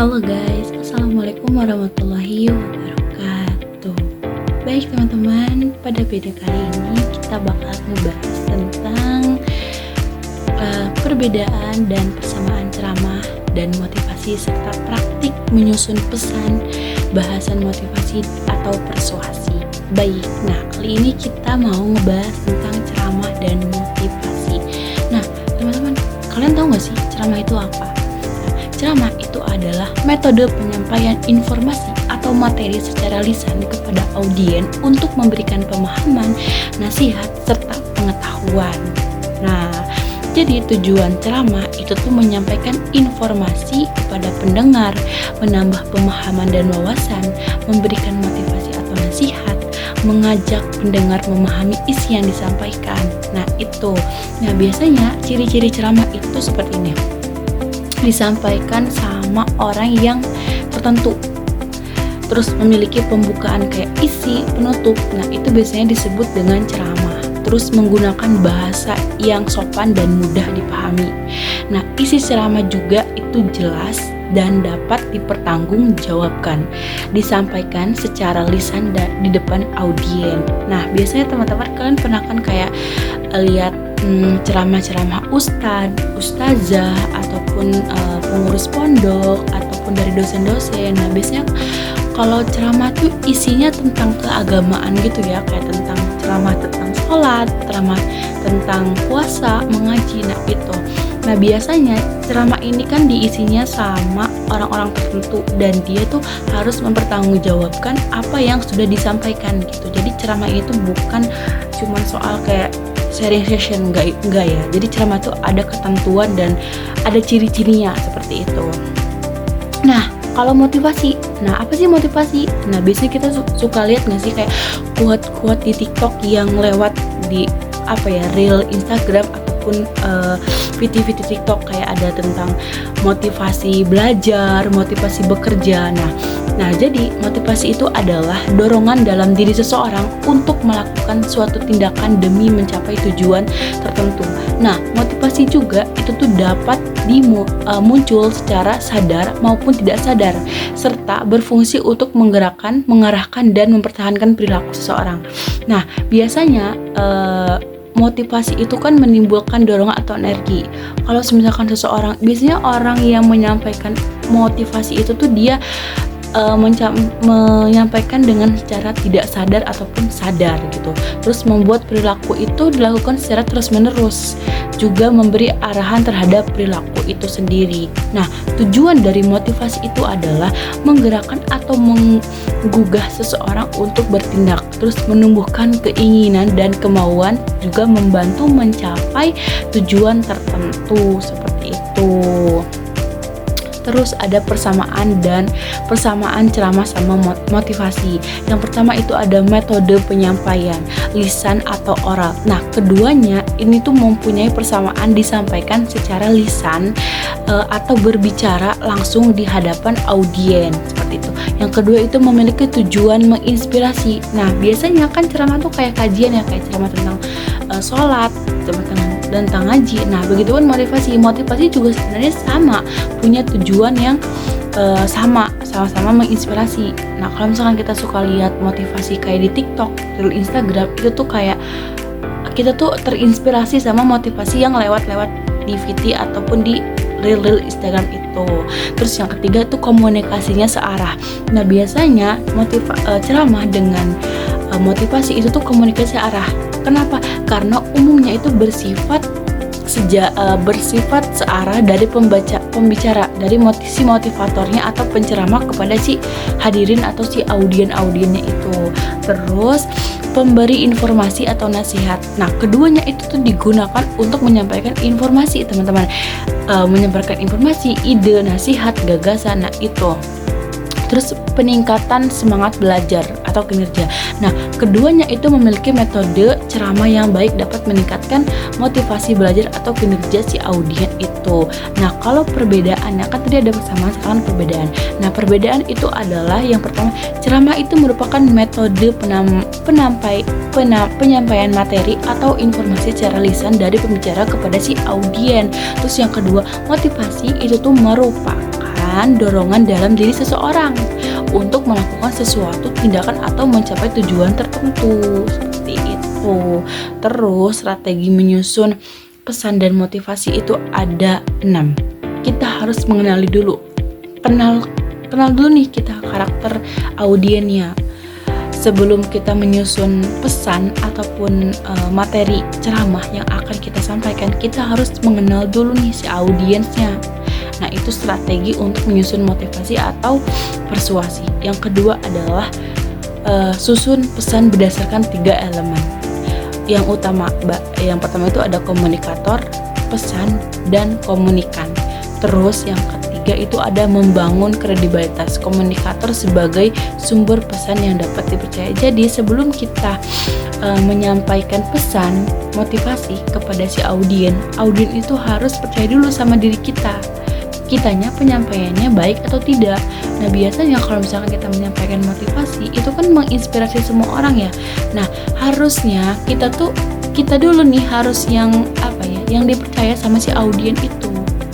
Halo guys, Assalamualaikum warahmatullahi wabarakatuh. Baik teman-teman, pada video kali ini kita bakal ngebahas tentang perbedaan dan persamaan ceramah dan motivasi serta praktik menyusun pesan, bahasan motivasi atau persuasi. Baik, nah kali ini kita mau ngebahas tentang ceramah dan motivasi. Nah teman-teman, kalian tahu gak sih ceramah itu apa? Ceramah itu adalah metode penyampaian informasi atau materi secara lisan kepada audiens untuk memberikan pemahaman, nasihat, serta pengetahuan. Nah, jadi tujuan ceramah itu tuh menyampaikan informasi kepada pendengar, menambah pemahaman dan wawasan, memberikan motivasi atau nasihat, mengajak pendengar memahami isi yang disampaikan. Nah, itu. Nah, biasanya ciri-ciri ceramah itu seperti ini. Disampaikan sama orang yang tertentu, terus memiliki pembukaan kayak isi, penutup. Nah itu biasanya disebut dengan ceramah. Terus menggunakan bahasa yang sopan dan mudah dipahami. Nah isi ceramah juga itu jelas dan dapat dipertanggungjawabkan, disampaikan secara lisan dan di depan audiens. Nah biasanya teman-teman kalian pernah kan kayak lihat ceramah-ceramah ustazah ataupun pengurus pondok ataupun dari dosen-dosen. Nah biasanya kalau ceramah tuh isinya tentang keagamaan gitu ya, kayak tentang ceramah tentang sholat, ceramah tentang puasa, mengaji. Nah itu. Nah biasanya ceramah ini kan diisinya sama orang-orang tertentu dan dia tuh harus mempertanggungjawabkan apa yang sudah disampaikan gitu. Jadi ceramah itu bukan cuma soal kayak sharing session, enggak ya. Jadi ceramah itu ada ketentuan dan ada ciri-cirinya seperti itu. Nah, kalau motivasi, nah apa sih motivasi? Nah, biasanya kita suka lihat nggak sih kayak quote-quote di TikTok yang lewat di reel Instagram ataupun video-video TikTok kayak ada tentang motivasi belajar, motivasi bekerja. Nah, jadi motivasi itu adalah dorongan dalam diri seseorang untuk melakukan suatu tindakan demi mencapai tujuan tertentu. Nah, motivasi juga itu tuh dapat muncul secara sadar maupun tidak sadar, serta berfungsi untuk menggerakkan, mengarahkan, dan mempertahankan perilaku seseorang. Nah, biasanya motivasi itu kan menimbulkan dorongan atau energi. Kalau misalkan seseorang, biasanya orang yang menyampaikan motivasi itu tuh dia menyampaikan dengan secara tidak sadar ataupun sadar gitu. Terus membuat perilaku itu dilakukan secara terus-menerus, juga memberi arahan terhadap perilaku itu sendiri. Nah, tujuan dari motivasi itu adalah menggerakkan atau menggugah seseorang untuk bertindak, terus menumbuhkan keinginan dan kemauan, juga membantu mencapai tujuan tertentu seperti itu. Terus ada persamaan ceramah sama motivasi. Yang pertama itu ada metode penyampaian, lisan atau oral. Nah, keduanya ini tuh mempunyai persamaan disampaikan secara lisan atau berbicara langsung di hadapan audiens seperti itu. Yang kedua itu memiliki tujuan menginspirasi. Nah, biasanya kan ceramah tuh kayak kajian ya, kayak ceramah tentang sholat, tentang ngaji. Nah, begitupun motivasi juga sebenarnya sama, punya tujuan yang sama-sama menginspirasi. Nah, kalau misalkan kita suka lihat motivasi kayak di TikTok, di Instagram, itu tuh kayak kita tuh terinspirasi sama motivasi yang lewat-lewat di VT ataupun di reel Instagram itu. Terus yang ketiga tuh komunikasinya searah. Nah, biasanya ceramah dengan motivasi itu tuh komunikasi arah. Kenapa? Karena umumnya itu bersifat searah dari pembicara, dari si motivatornya atau penceramah kepada si hadirin atau si audiensnya itu. Terus pemberi informasi atau nasihat. Nah, keduanya itu tuh digunakan untuk menyampaikan informasi, teman-teman. Menyampaikan informasi, ide, nasihat, gagasan. Nah, itu. Terus peningkatan semangat belajar atau kinerja. Nah, keduanya itu memiliki metode ceramah yang baik dapat meningkatkan motivasi belajar atau kinerja si audiens itu. Nah, kalau perbedaannya kan tadi ada persamaan, sekarang perbedaan. Nah, perbedaan itu adalah yang pertama, ceramah itu merupakan metode penyampaian materi atau informasi secara lisan dari pembicara kepada si audiens. Terus yang kedua, motivasi itu tuh merupakan memberikan dorongan dalam diri seseorang untuk melakukan sesuatu tindakan atau mencapai tujuan tertentu. Seperti itu. Terus strategi menyusun pesan dan motivasi itu ada 6. Kita harus mengenali dulu. Kenal dulu nih kita karakter audiennya. Sebelum kita menyusun pesan ataupun materi ceramah yang akan kita sampaikan, kita harus mengenal dulu nih si audiensnya. Nah, itu strategi untuk menyusun motivasi atau persuasi. Yang kedua adalah susun pesan berdasarkan 3 elemen. Yang pertama itu ada komunikator, pesan, dan komunikan. Terus yang ketiga itu ada membangun kredibilitas komunikator sebagai sumber pesan yang dapat dipercaya. Jadi sebelum kita menyampaikan pesan motivasi kepada si audien itu harus percaya dulu sama diri kitanya penyampaiannya baik atau tidak. Nah, biasanya kalau misalkan kita menyampaikan motivasi itu kan menginspirasi semua orang ya. Nah, harusnya kita dulu nih harus yang dipercaya sama si audien itu.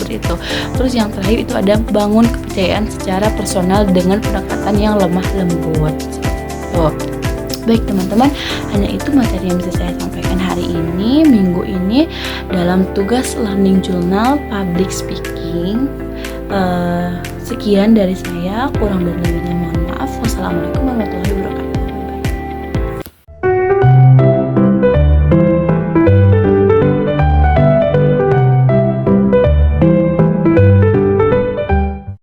Itu. Terus yang terakhir itu ada bangun kepercayaan secara personal dengan pendekatan yang lemah lembut. Baik teman-teman, hanya itu materi yang bisa saya sampaikan hari ini, minggu ini dalam tugas learning journal public speaking. Sekian dari saya, kurang dan lebihnya mohon maaf. Wassalamualaikum warahmatullahi wabarakatuh.